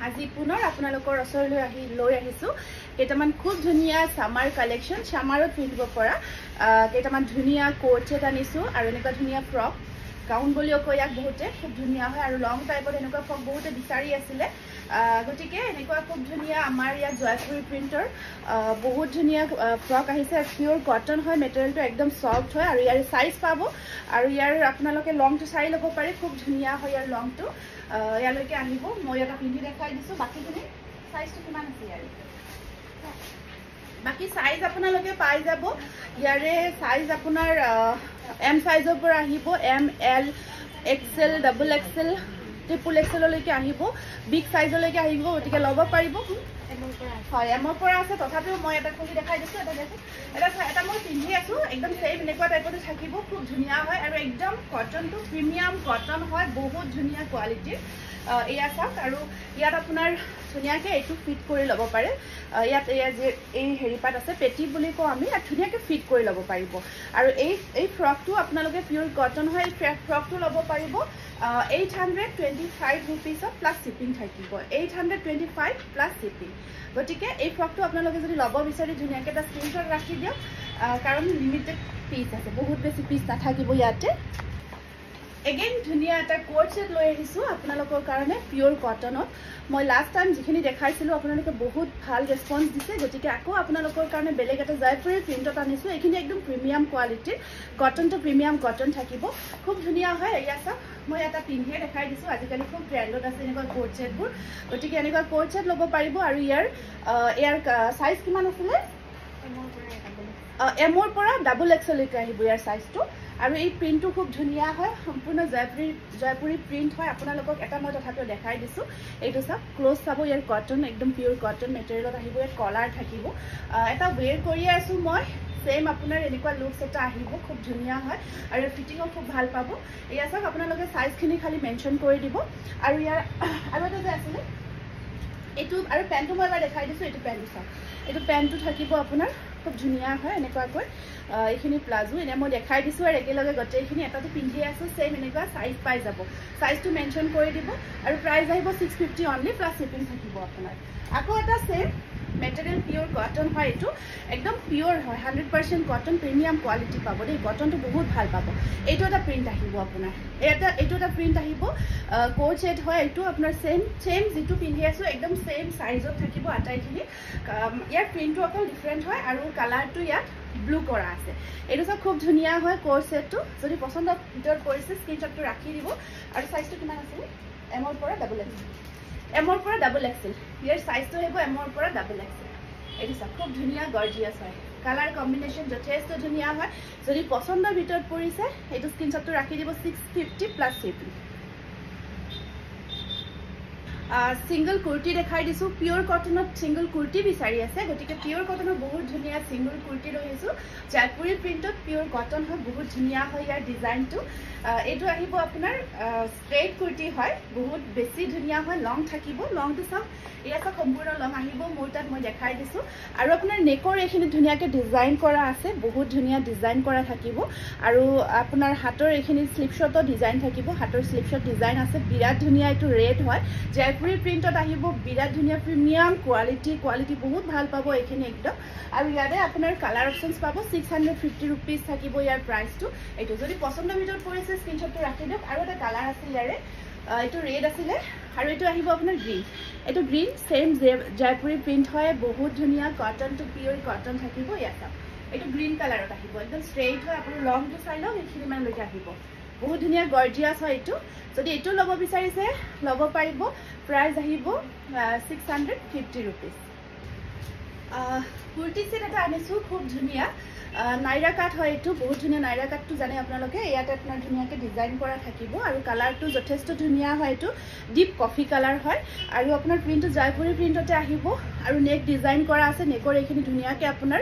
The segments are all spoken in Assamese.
আজি পুনৰ আপোনালোকৰ ওচৰলৈ লৈ আহিছো কেইটামান খুব ধুনীয়া সামাৰ কালেকশন সামাৰত পিন্ধিব পৰা কেইটামান ধুনীয়া কোট সেট আনিছো আৰু এনেকুৱা ধুনীয়া ফ্ৰক গাউন বুলিও কয় ইয়াক বহুতে খুব ধুনীয়া হয় আৰু লং টাইপৰ এনেকুৱা ফ্ৰক বহুতে বিচাৰি আছিলে গতিকে এনেকুৱা খুব ধুনীয়া আমাৰ ইয়াত জয়পুৰী প্ৰিন্টৰ বহুত ধুনীয়া ফ্ৰক আহিছে পিওৰ কটন হয় মেটেৰিয়েলটো একদম সফট হয় আৰু ইয়াৰ সাইজ পাব আৰু ইয়াৰ আপোনালোকে লংটো চাই ল'ব পাৰে খুব ধুনীয়া হয় ইয়াৰ লংটো ইয়ালৈকে আহিব মই এটা পিন্ধি দেখাই দিছো বাকিখিনি সাইজটো কিমান আছে ইয়াৰ বাকি সাইজ আপোনালোকে পাই যাব ইয়াৰে সাইজ আপোনাৰ এম সাইজৰ পৰা আহিব M L XL double XL triple এক্সেললৈকে আহিব বিগ সাইজলৈকে আহিব গতিকে ল'ব পাৰিব হয় এমৰ পৰা আছে তথাপিও মই এটা খুলি দেখাই দিছো এটা মই পিন্ধি আছো একদম সেম এনেকুৱা টাইপৰ থাকিব খুব ধুনীয়া হয় আৰু একদম কটনটো প্ৰিমিয়াম কটন হয় বহুত ধুনীয়া কোৱালিটিৰ এয়া চাওক আৰু ইয়াত আপোনাৰ ধুনীয়াকে এইটো ফিট কৰি ল'ব পাৰে ইয়াত এয়া যে এই হেৰিপাত আছে পেটি বুলি কওঁ আমি ইয়াত ধুনীয়াকে ফিট কৰি ল'ব পাৰিব আৰু এই ফ্ৰকটো আপোনালোকে পিওৰ কটন হয় এই ফ্ৰকটো ল'ব পাৰিব 825 rupees প্লাস শিপিং থাকিব 825 প্লাস শিপিং গতিকে এই ফ্ৰকটো আপোনালোকে যদি ল'ব বিচাৰি ধুনীয়াকে এটা স্ক্ৰিনশ্বট ৰাখি দিয়ক কাৰণ লিমিটেড পিস আছে বহুত বেছি পিস নাথাকিব ইয়াতে Again, ধুনীয়া এটা কোট সেট লৈ আহিছো আপোনালোকৰ কাৰণে পিওৰ কটনত মই লাষ্ট টাইম যিখিনি দেখাইছিলো আপোনালোকে বহুত ভাল ৰেসপন্স দিছে গতিকে আকৌ আপোনালোকৰ কাৰণে বেলেগ এটা জয়পুৰী প্ৰিন্টত আনিছো এইখিনি একদম প্ৰিমিয়াম কোৱালিটিৰ কটনটো প্ৰিমিয়াম কটন থাকিব খুব ধুনীয়া হয় এয়া চাওক মই এটা পিন্ধিয়ে দেখাই দিছো আজিকালি খুব ট্ৰেন্ডত আছে এনেকুৱা কোট সেটবোৰ গতিকে এনেকুৱা কোট সেট ল'ব পাৰিব আৰু ইয়াৰ সাইজ কিমান আছিল এমৰ পৰা ডাবল এক্সলৈকে আহিব ইয়াৰ সাইজটো আৰু এই প্ৰিন্টটো খুব ধুনীয়া হয় সম্পূৰ্ণ জয়পুৰী প্ৰিন্ট হয় আপোনালোকক এটা মই তথাপিও দেখাই দিছো এইটো চাওক ক্লোজ চাব ইয়াৰ কটন একদম পিওৰ কটন মেটেৰিয়েলত আহিব ইয়াৰ কলাৰ থাকিব এটা ওয়েৰ কৰি আছো মই সেম আপোনাৰ এনেকুৱা লুকস এটা আহিব খুব ধুনীয়া হয় আৰু ফিটিংও খুব ভাল পাব এয়া চাওক আপোনালোকে সাইজখিনি খালি মেনশন কৰি দিব আৰু ইয়াৰ আৰু এটা যে আছিল এইটো আৰু পেন্টটো মই এবাৰ দেখাই দিছো এইটো পেন্ট চাওক এইটো পেন্টটো থাকিব আপোনাৰ খুব ধুনীয়া হয় এনেকুৱাকৈ এইখিনি প্লাজো এনে মই দেখাই দিছো আৰু একেলগে গোটেইখিনি এটাটো পিন্ধি আছো সেম এনেকুৱা সাইজ পাই যাব সাইজটো মেনশন কৰি দিব আৰু প্ৰাইস আহিব 650 অনলি প্লাস শিপিং থাকিব আপোনাৰ আকৌ এটা সেম মেটেৰিয়েল পিওৰ কটন হয় এইটো একদম পিওৰ হয় 100% কটন প্ৰিমিয়াম কোৱালিটি পাব দেই কটনটো বহুত ভাল পাব এইটো এটা প্ৰিন্ট আহিব আপোনাৰ এইটো এটা প্ৰিন্ট আহিব কোট সেট হয় এইটো আপোনাৰ সেম যেটো পিন্ধি আছো একদম সেম সাইজত থাকিব আটাইখিনি ইয়াৰ প্ৰিন্টটো অকল ডিফাৰেন্ট হয় আৰু কালাৰটো ইয়াত ব্লু কৰা আছে এইটো সব খুব ধুনীয়া হয় কোট সেটটো যদি পছন্দ ভিতৰত কৰিছে স্ক্ৰিনশ্বটটো ৰাখি দিব আৰু সাইজটো কিমান আছে এমৰ পৰা ডাবল এক্সেল এমৰ পৰা ডাবল এক্সেল ইয়াৰ সাইজটো হ'ব এমৰ পৰা ডাবল এক্সেল এইটো সব খুব ধুনীয়া গৰ্জিয়াস হয় কালাৰ কম্বিনেশন যথেষ্ট ধুনীয়া হয় যদি পছন্দৰ ভিতৰত পৰিছে এইটো স্ক্ৰিনশ্বটটো ৰাখি দিব 650 প্লাস শিপিং সিঙ্গল কুৰ্তি দেখাই দিছো পিওৰ কটনত সিঙ্গল কুৰ্তি বিচাৰি আছে গতিকে পিওৰ কটনৰ বহুত ধুনীয়া সিঙ্গল কুৰ্তি লৈ আহিছো জয়পুৰী প্ৰিন্টত পিওৰ কটন হয় বহুত ধুনীয়া হয় ইয়াৰ ডিজাইনটো এইটো আহিব আপোনাৰ স্ট্ৰেট কুৰ্তি হয় বহুত বেছি ধুনীয়া হয় লং থাকিব লংটো সব এয়া সব সম্পূৰ্ণ লং আহিব মোৰ তাত মই দেখাই দিছো আৰু আপোনাৰ নেকৰ এইখিনি ধুনীয়াকে ডিজাইন কৰা আছে বহুত ধুনীয়া ডিজাইন কৰা থাকিব আৰু আপোনাৰ হাতৰ এইখিনি স্লিপশটৰ ডিজাইন থাকিব হাতৰ স্লিপশট ডিজাইন আছে বিৰাট ধুনীয়া এইটো ৰেড হয় জয়পুৰী প্ৰিন্টত আহিব বিৰাট ধুনীয়া প্ৰিমিয়াম কোৱালিটি বহুত ভাল পাব এইখিনি একদম আৰু ইয়াৰে আপোনাৰ কালাৰ অপশনস পাব 650 rupees থাকিব ইয়াৰ প্ৰাইসটো এইটো যদি পছন্দ ভিতৰত পৰিছে স্ক্ৰিনশ্বটটো ৰাখি দিয়ক আৰু এটা কালাৰ আছে ইয়াৰে এইটো ৰেড আছিল আৰু এইটো আহিব আপোনাৰ গ্ৰীন এইটো গ্ৰীন সেম জয়পুৰী প্ৰিন্ট হয় বহুত ধুনীয়া কটনটো পিওৰ কটন থাকিব ইয়াত এইটো গ্ৰীন কালাৰত আহিব একদম স্ট্ৰেইট হয় আপুনি লংটো চাই লওক এইখিনি মান লৈকে আহিব বহুত ধুনীয়া গৰ্জিয়াস হয় এইটো যদি এইটো ল'ব বিচাৰিছে ল'ব পাৰিব প্ৰাইস আহিব 650 rupees কুৰ্তি সেট এটা আনিছো খুব ধুনীয়া নাইৰা কাট হয় এইটো বহুত ধুনীয়া নাইৰা কাটটো জানে আপোনালোকে ইয়াতে আপোনাৰ ধুনীয়াকে ডিজাইন কৰা থাকিব আৰু কালাৰটো যথেষ্ট ধুনীয়া হয় এইটো ডিপ কফি কালাৰ হয় আৰু আপোনাৰ প্ৰিন্টটো জয়পুৰী প্ৰিন্টতে আহিব আৰু নেক ডিজাইন কৰা আছে নেকৰ এইখিনি ধুনীয়াকে আপোনাৰ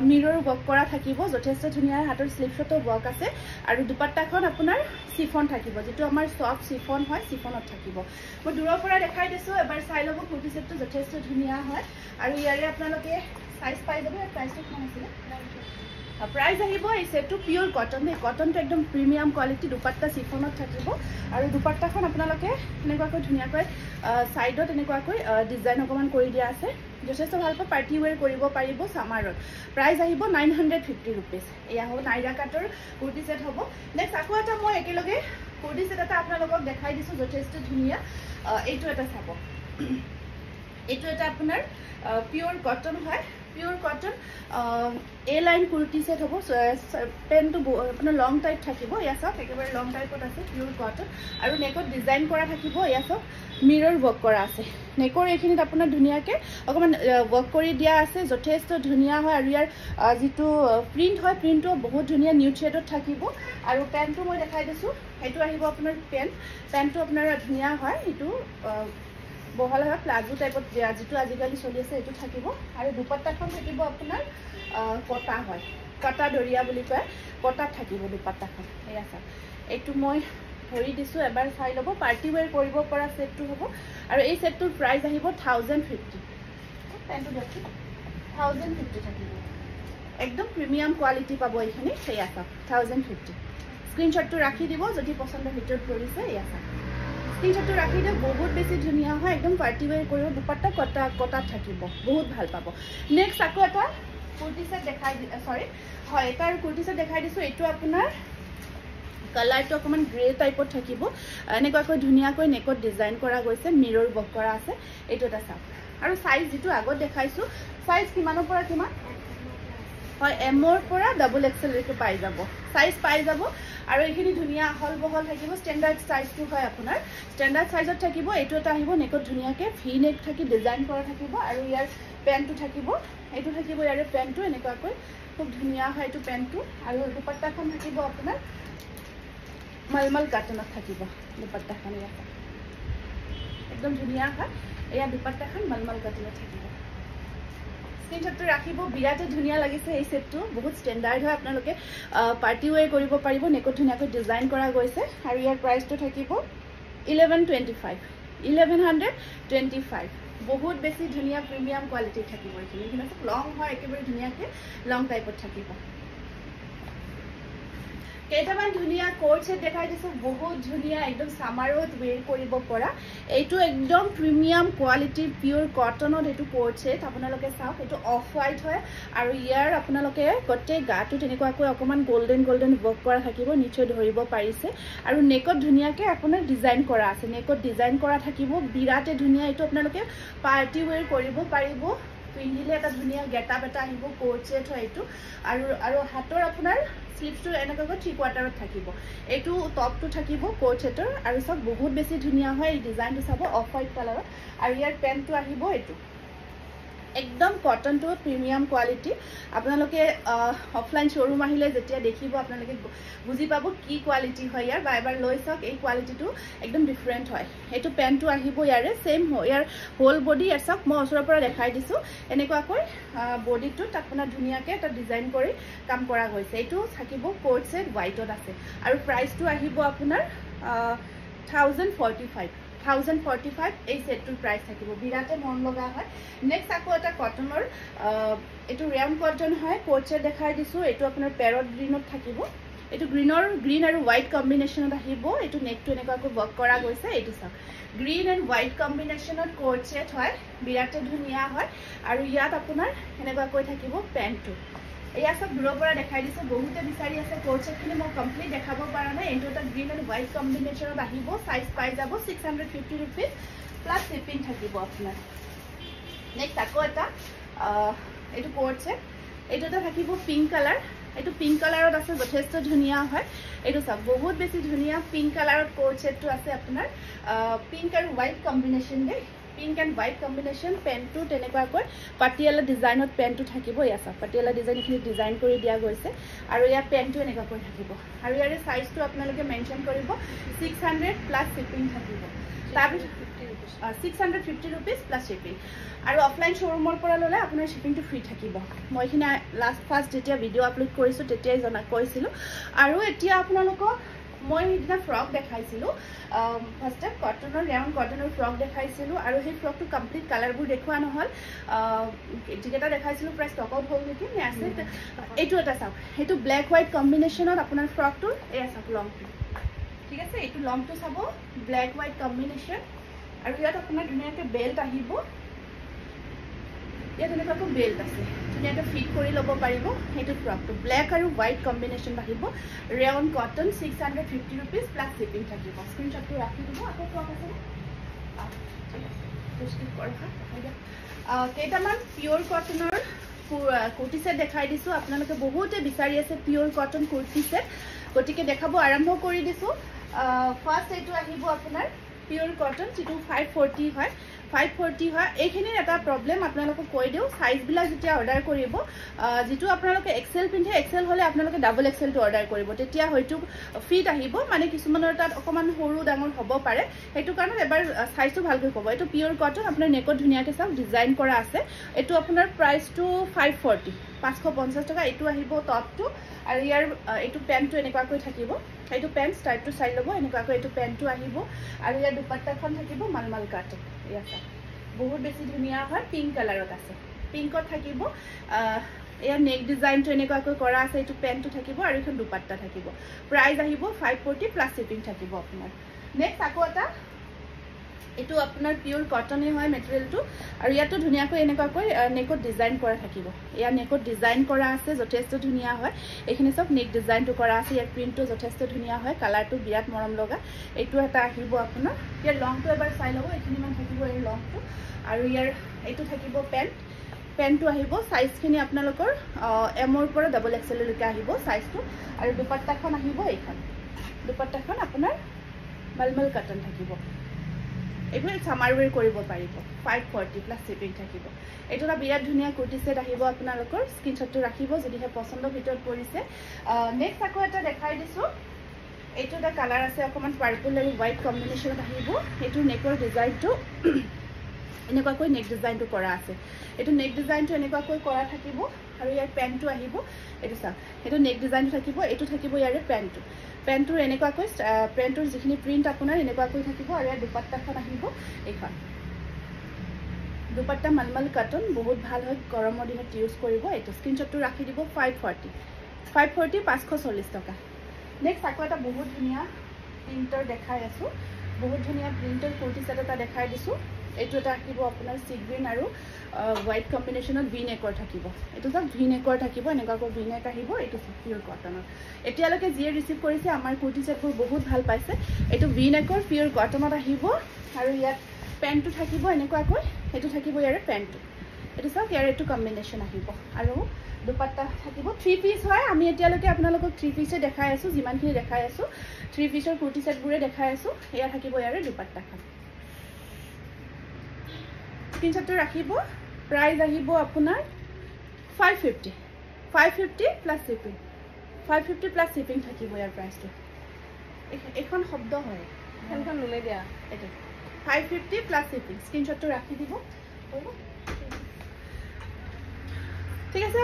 মিৰৰ ওয়াৰ্ক কৰা থাকিব যথেষ্ট ধুনীয়া হাতৰ স্লিপশটৰ ওয়াৰ্ক আছে আৰু দুপাট্টাখন আপোনাৰ সিফন থাকিব যেটো আমাৰ সফট সিফন হয় সিফনত থাকিব মই দূৰৰ পৰা দেখাই দিছো এবাৰ চাই লব কুৰ্তি সেটটো যথেষ্ট ধুনীয়া হয় আৰু ইয়াৰে আপোনালোকে সাইজ পাই যাব আৰু প্ৰাইসটো কিমান আছিল প্ৰাইস আহিব এই সেটটো পিওৰ কটন কটনটো একদম প্ৰিমিয়াম কোয়ালিটি দুপাট্টা সিফনত থাকিব আৰু দুপাট্টাখন আপোনালোকে এনেকুৱাকৈ ধুনীয়াকৈ সাইডত এনেকুৱাকৈ ডিজাইন অকমান কৰি দিয়া আছে যথেষ্ট ভাল পাৰ্টি ওয়্যাৰ কৰিব পাৰিব সামাৰত প্ৰাইস আহিব 950 रुपीस এয়া হ'ব নাইৰা কাটৰ কুৰ্তি সেট হ'ব নেক্সট আকৌ এটা মই একেলগে কুৰ্তি সেট এটা আপোনালোকক দেখাই দিছো যথেষ্ট ধুনীয়া এইটো এটা চাব এইটো এটা আপোনাৰ পিওৰ কটন হয় পিওৰ কটন এ লাইন কুৰ্তি সেট হবো পেন্টটো আপোনাৰ লং টাইপ থাকিব ইয়া সব একেবাৰে লং টাইপত আছে পিওৰ কটন আৰু নেকত ডিজাইন কৰা থাকিব ইয়া সব মিৰৰ ওয়াৰ্ক কৰা আছে নেকৰ এখিনিত আপোনাৰ ধুনীয়াকে অকমান ওয়াৰ্ক কৰি দিয়া আছে যথেষ্ট ধুনীয়া হয় আৰু ইয়াৰ যেটো প্ৰিন্ট হয় প্ৰিন্টটো বহুত ধুনীয়া নিউড শেডত থাকিব আৰু পেন্টটো মই দেখাই দিছো হেতু আহিব আপোনাৰ পেন্টটো আপোনাৰ ধুনীয়া হয় এটো বহল হয় প্লাজো টাইপত যেটো আজিকালি চলি আছে এটো থাকিব আৰু দুপাট্টাখন থাকিব আপোনাৰ কটা হয় কটা দৰিয়া বুলি কয় কটা থাকিব দুপাট্টাখন এয়া চাওক এটো মই ধৰি দিছো এবাৰ চাই লব পাৰ্টি ওয়্যাৰ কৰিব পৰা সেটটো হ'ব আৰু এই সেটটোৰ প্ৰাইস আহিব 1050 পেন্টটো দেখি 1050 থাকিব একদম প্ৰিমিয়াম কোৱালিটি পাব এইখিনি এয়া চাওক 1050 স্ক্ৰিনশ্বটটো ৰাখি দিব যদি পছন্দৰ ভিতৰত পৰিছে এয়া চাওক স্ক্ৰিনশটটো ৰাখি দিও বহুত বেছি ধুনীয়া হয় একদম পাৰ্টি ওয়্যাৰ কৰিব দুপাট্টা কটা থাকিব বহুত ভাল পাব নেক্সট আকৌ এটা কুৰ্তি সেট দেখাই সৰি হয় এটা কুৰ্তি সেট দেখাই দিছো এটো আপোনাৰ কালাৰটো অকমান গ্ৰে টাইপত থাকিব এনেকুৱাকৈ ধুনীয়াকৈ নেকত ডিজাইন কৰা গৈছে মিৰৰ ওয়াৰ্ক কৰা আছে এটো এটা চাওক আৰু সাইজ যেটো আগত দেখাইছো সাইজ কিমানৰ পৰা কিমান হয় এমৰ পৰা ডাবল এক্সেল লৈকে পাই যাব সাইজ পাই যাব আৰু এইখিনি ধুনীয়া হল বহল থাকিব স্ট্যান্ডাৰ্ড সাইজটো হয় আপোনাৰ স্ট্যান্ডার্ড সাইজত থাকিব এটো এটা আহিব নেকত ধুনীয়াকে ভি নেক থাকি ডিজাইন কৰা থাকিব আৰু ইয়াৰ পেন্টটো থাকিব এটো থাকিব ইয়াৰে পেন্টটো এনেকুৱাকৈ খুব ধুনীয়া হয় এটো পেন্টটো আৰু দুপাট্টাখন থাকিব আপোনাৰ মলমল কাটনত থাকিব দুপাট্টাখন ইয়াত একদম ধুনীয়া হয় এয়া দুপাট্টাখন মলমল কাটনত থাকিব স্ক্রিনশটটো ৰাখিব বিৰাটে ধুনীয়া লাগিছে এই সেটটো বহুত স্ট্যান্ডাৰ্ড হয় আপোনালোকে পাৰ্টি ওয়্যাৰ কৰিব পাৰিব নেকত ধুনীয়াকৈ ডিজাইন কৰা গৈছে আৰু ইয়াৰ প্ৰাইসটো থাকিব 1125 বহুত বেছি ধুনীয়া প্ৰিমিয়াম কোৱালিটি থাকিব এইখিনি কিন্তু লং হয় একেবাৰে ধুনীয়াকে লং টাইপত থাকিব কেইটামান ধুনীয়া কোট সেট দেখাই দিছো বহুত ধুনীয়া একদম সামাৰত ওয়্যাৰ কৰিব পৰা এইটো একদম প্ৰিমিয়াম কোৱালিটিৰ পিওৰ কটনত এটো কোট সেট আপোনালোকে চাওক এটো অফ হোৱাইট হয় আৰু ইয়াৰ আপোনালোকে গটে গাটো তেনেকুৱাকৈ অকমান গোল্ডেন ওয়াৰ্ক কৰা থাকিব নিচে ধৰিব পাৰিছে আৰু নেকত ধুনীয়াকে আপোনাৰ ডিজাইন কৰা আছে নেকত ডিজাইন কৰা থাকিব বিৰাটে ধুনীয়া এটো আপোনালোকে পাৰ্টি ওয়্যাৰ কৰিব পাৰিব পিন্ধিলে এটা ধুনীয়া গেটআপ এটা আহিব কোট সেট হয় এটো আৰু হাতৰ আপোনাৰ স্লিপসটো এনেকৈ 3 কোৱাৰ্টাৰত থাকিব এটো টপটো থাকিব কোট সেটৰ আৰু সব বহুত বেছি ধুনীয়া হয় এই ডিজাইনটো চাব অফ হোৱাইট কালাৰত আৰু ইয়াৰ পেন্টটো আহিব এটো একদম কটনটো প্ৰিমিয়াম কোয়ালিটি আপোনালোকে অফলাইন শোৰুম আহিলে যেতিয়া দেখিব আপোনালোকে বুজি পাব কি কোয়ালিটি হয় ইয়াৰ বাইবাৰ লৈ সক এই কোয়ালিটিটো একদম ডিফাৰেন্ট হয় এটো পেন্টটো আহিব ইয়াৰে সেম হয় ইয়াৰ হোল বডি আৰ সক মই ওচৰৰ পৰা দেখাই দিছো এনেকুৱাকৈ বডিটো আপোনাৰ ধুনিয়াকে এটা ডিজাইন কৰি কাম কৰা গৈছে এটো থাকিব কোট সেট হোৱাইটত আছে আৰু প্ৰাইসটো আহিব আপোনাৰ 1045 এই সেটটোৰ প্ৰাইস থাকিব বিৰাটে মন লগা হয় নেক্সট আকৌ এটা কটনৰ এটো ৰেম কটন হয় কোট সেট দেখাই দিছো এটো আপোনাৰ প্যাৰট গ্ৰীনত থাকিব এটো গ্ৰীন আৰু হোৱাইট কম্বিনেশনত আহিব এটো নেকটো এনেকুৱাকৈ ওয়াৰ্ক কৰা গৈছে এটো চাওক গ্ৰীন এন্ড হোৱাইট কম্বিনেশনত কোট সেট হয় বিৰাটে ধুনীয়া হয় আৰু ইয়াত আপোনাৰ এনেকুৱাকৈ থাকিব পেন্টটো এয়া সব দূৰৰ পৰা দেখাই দিছো বহুতে বিচাৰি আছে কোট সেটখিনি মই কমপ্লিট দেখাব পৰা নাই এটো এটা গ্ৰীন এন্ড হোৱাইট কম্বিনেশনত আহিব সাইজ পাই যাব 650 रुपीस প্লাস শিপিং থাকিব আপোনাৰ নেক্সট আকৌ এটা এটো কোট সেট এটো এটা থাকিব পিঙ্ক কালার এটো পিঙ্ক কালারত আছে যথেষ্ট ধুনীয়া হয় এটো সব বহুত বেছি ধুনীয়া পিঙ্ক কালারত কোট সেটটো আছে আপোনাৰ পিঙ্ক আৰু white combination the pink and white combination পেন্টটো তেনেকুৱাকৈ পাটিয়ালা ডিজাইনত পেন্টটো থাকিব ইয়াছা পাটিয়ালা ডিজাইনখিনি ডিজাইন কৰি দিয়া গৈছে আৰু ইয়াৰ পেন্টটো এনেকুৱাকৈ থাকিব আৰু ইয়াৰ সাইজটো আপোনালোকে মেনশন কৰিব 600 প্লাস শিপিং থাকিব তাৰপিছত 650 रुपीस प्लस शिपिंग আৰু অফলাইন শোৰুমৰ পৰা ললে আপোনাৰ শিপিংটো ফ্ৰী থাকিব মইখিনি লাষ্ট ফাৰ্স্ট যেতিয়া ভিডিও আপলোড কৰিছো তেতিয়াই জনা কৈছিলো আৰু এতিয়া আপোনালোকক মই সেইদিনা ফ্ৰক দেখাইছিলোঁ ফাৰ্ষ্ট কটনৰ ৰাউণ্ড কটনৰ ফ্ৰক দেখাইছিলোঁ আৰু সেই ফ্ৰকটো কমপ্লিট কালাৰবোৰ দেখুওৱা নহ'ল যিকেইটা দেখাইছিলোঁ প্ৰায় ষ্টক আউট হ'ল নেকি নে আছে এইটো এটা চাওক সেইটো ব্লেক হোৱাইট কম্বিনেশ্যনত আপোনাৰ ফ্ৰকটোৰ এয়া চাওক লংটো ঠিক আছে এইটো লংটো চাব ব্লেক হোৱাইট কম্বিনেশ্যন আৰু ইয়াত আপোনাৰ ধুনীয়াকৈ বেল্ট আহিব ইয়াত এনেকুৱাকৈ বেল্ট আছে ধুনীয়াকৈ ফিট কৰি ল'ব পাৰিব সেইটো ফ্ৰকটো ব্লেক আৰু হোৱাইট কম্বিনেশ্যন আহিব rayon cotton 650 rupees plus shipping থাকিব স্ক্ৰীনশ্বটটো ৰাখি দিব আকৌ ফ্ৰক আছে কেইটামান পিয়'ৰ কটনৰ কুৰ্তি ছেট দেখাই দিছোঁ আপোনালোকে বহুতে বিচাৰি আছে পিয়'ৰ কটন কুৰ্তি ছেট গতিকে দেখাব আৰম্ভ কৰি দিছোঁ ফাৰ্ষ্ট এইটো আহিব আপোনাৰ পিয়'ৰ কটন যিটো 540 হয় 540 হয় এইখিনিৰ এটা প্ৰব্লেম আপোনালোকক কৈ দিওঁ সাইজবিলাক যেতিয়া অৰ্ডাৰ কৰিব যিটো আপোনালোকে এক্সেল পিন্ধে এক্সেল হ'লে আপোনালোকে ডাবল এক্সেলটো অৰ্ডাৰ কৰিব তেতিয়া হয়তো ফিট আহিব মানে কিছুমানৰ তাত অকণমান সৰু ডাঙৰ হ'ব পাৰে সেইটো কাৰণত এবাৰ সাইজটো ভালকৈ ক'ব এইটো পিয়'ৰ কটন আপোনাৰ নেকত ধুনীয়াকৈ চাওক ডিজাইন কৰা আছে এইটো আপোনাৰ প্ৰাইচটো 540 550 টকা এইটো আহিব টপটো আৰু ইয়াৰ এইটো পেণ্টটো এনেকুৱাকৈ থাকিব এইটো পেণ্ট টাইপটো চাই ল'ব এনেকুৱাকৈ এইটো পেণ্টটো আহিব আৰু ইয়াৰ দুপাট্টাখন থাকিব মালমাল কাটন এয়া চাওক বহুত বেছি ধুনীয়া হয় পিংক কালাৰত আছে পিংকত থাকিব ইয়াৰ নেক ডিজাইনটো এনেকুৱাকৈ কৰা আছে এইটো পেণ্টটো থাকিব আৰু এইখন দুপাট্টা থাকিব প্ৰাইচ আহিব 540 প্লাছ শ্বিপিং থাকিব আপোনাৰ নেক্সট আকৌ এটা এইটো আপোনাৰ পিয়'ৰ কটনে হয় মেটেৰিয়েলটো আৰু ইয়াতো ধুনীয়াকৈ এনেকুৱাকৈ নেকত ডিজাইন কৰা থাকিব ইয়াৰ নেকত ডিজাইন কৰা আছে যথেষ্ট ধুনীয়া হয় এইখিনি চব নেক ডিজাইনটো কৰা আছে ইয়াৰ প্ৰিণ্টটো যথেষ্ট ধুনীয়া হয় কালাৰটো বিৰাট মৰম লগা এইটো এটা আহিব আপোনাৰ ইয়াৰ লংটো এবাৰ চাই ল'ব এইখিনিমান থাকিব এই লংটো আৰু ইয়াৰ এইটো থাকিব পেণ্টটো আহিব সাইজখিনি আপোনালোকৰ এমৰ পৰা ডাবল এক্সেললৈকে আহিব সাইজটো আৰু দুপাট্টাখন আহিব এইখন দুপাট্টাখন আপোনাৰ মালমাল কাটন থাকিব এইবোৰ সামাৰ ৱেৰ কৰিব পাৰিব 540 প্লাছ শ্বিপিং থাকিব এইটো এটা বিৰাট ধুনীয়া কুৰ্তি ছেট আহিব আপোনালোকৰ স্ক্ৰীনশ্বটটো ৰাখিব যদিহে পচন্দৰ ভিতৰত পৰিছে নেক্সট আকৌ এটা দেখাই দিছোঁ এইটো এটা কালাৰ আছে অকণমান পাৰ্পল আৰু হোৱাইট কম্বিনেশ্যনত আহিব এইটো নেকৰ ডিজাইনটো এনেকুৱাকৈ নেক ডিজাইনটো কৰা আছে এইটো নেক ডিজাইনটো এনেকুৱাকৈ কৰা থাকিব আৰু ইয়াৰ পেণ্টটো আহিব এইটো চাওক এইটো নেক ডিজাইনটো থাকিব এইটো থাকিব ইয়াৰে পেণ্টটোৰ এনেকুৱাকৈ পেণ্টটোৰ যিখিনি প্ৰিণ্ট আপোনাৰ এনেকুৱাকৈ থাকিব আৰু ইয়াৰ দুপাট্টাখন আহিব এইখন দুপাট্টা মালমাল কাটন বহুত ভাল হয় গৰমৰ দিনত ইউজ কৰিব এইটো স্ক্ৰীনশ্বটটো ৰাখি দিব 540 540 টকা নেক্সট আকৌ এটা বহুত ধুনীয়া প্ৰিণ্টৰ দেখাই আছোঁ বহুত ধুনীয়া প্ৰিণ্টৰ কুৰ্তি ছেট এটা দেখাই দিছোঁ এইটো এটা আহিব আপোনাৰ সি গ্ৰীণ আৰু হোৱাইট কম্বিনেশ্যনত ভি নেকৰ থাকিব এইটো চব ভি নেকৰ থাকিব এনেকুৱাকৈ ভি নেক আহিব এইটো পিয়'ৰ কটনৰ এতিয়ালৈকে যিয়ে ৰিচিভ কৰিছে আমাৰ কুৰ্তি ছেটবোৰ বহুত ভাল পাইছে এইটো ভি নেকৰ পিয়'ৰ কটনত আহিব আৰু ইয়াত পেণ্টটো থাকিব এনেকুৱাকৈ এইটো থাকিব ইয়াৰে পেণ্টটো এইটো চাওক ইয়াৰ এইটো কম্বিনেশ্যন আহিব আৰু দুপাট্টা থাকিব 3 পিচ হয় আমি এতিয়ালৈকে আপোনালোকক 3 পিচে দেখাই আছোঁ যিমানখিনি দেখাই আছোঁ 3 পিচৰ কুৰ্তি ছেটবোৰে দেখাই আছোঁ এয়া থাকিব ইয়াৰে দুপাট্টাখন স্ক্ৰীনশ্বটটো ৰাখিব প্ৰাইচ আহিব আপোনাৰ 550 প্লাছ শ্বিপিং 550 প্লাছ শ্বিপিং থাকিব ইয়াৰ প্ৰাইচটো এইখন শব্দ হয় সেইখন ল'লে দিয়া এইটো 550 প্লাছ শ্বিপিং স্ক্ৰীনশ্বটটো ৰাখি দিব ঠিক আছে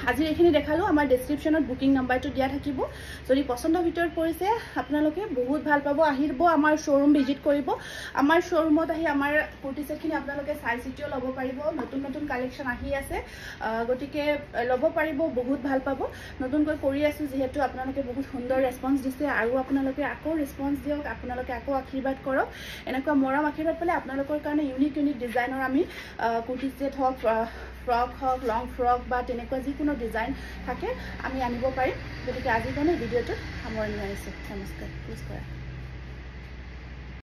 আজি এইখিনি দেখালোঁ আমাৰ ডেছক্ৰিপশ্যনত বুকিং নাম্বাৰটো দিয়া থাকিব যদি পচন্দৰ ভিতৰত পৰিছে আপোনালোকে বহুত ভাল পাব আহিব আমাৰ শ্ব'ৰুম ভিজিট কৰিব আমাৰ শ্ব'ৰুমত আহি আমাৰ কুৰ্তি ছেটখিনি আপোনালোকে চাই চিতিও ল'ব পাৰিব নতুন নতুন কালেকশ্যন আহি আছে গতিকে ল'ব পাৰিব বহুত ভাল পাব নতুনকৈ কৰি আছোঁ যিহেতু আপোনালোকে বহুত সুন্দৰ ৰেছপন্স দিছে আৰু আপোনালোকে আকৌ ৰেছপন্স দিয়ক আপোনালোকে আকৌ আশীৰ্বাদ কৰক এনেকুৱা মৰম আশীৰ্বাদ পালে আপোনালোকৰ কাৰণে ইউনিক ডিজাইনৰ আমি কুৰ্তি ছেট হওক ফ্ৰক হওক লং ফ্ৰক বা তেনেকুৱা যিকোনো ডিজাইন থাকে আমি আনিব পাৰিম গতিকে আজিৰ কাৰণে ভিডিঅ'টো সামৰণি মাৰিছোঁ নমস্কাৰ প্লিজ কৰা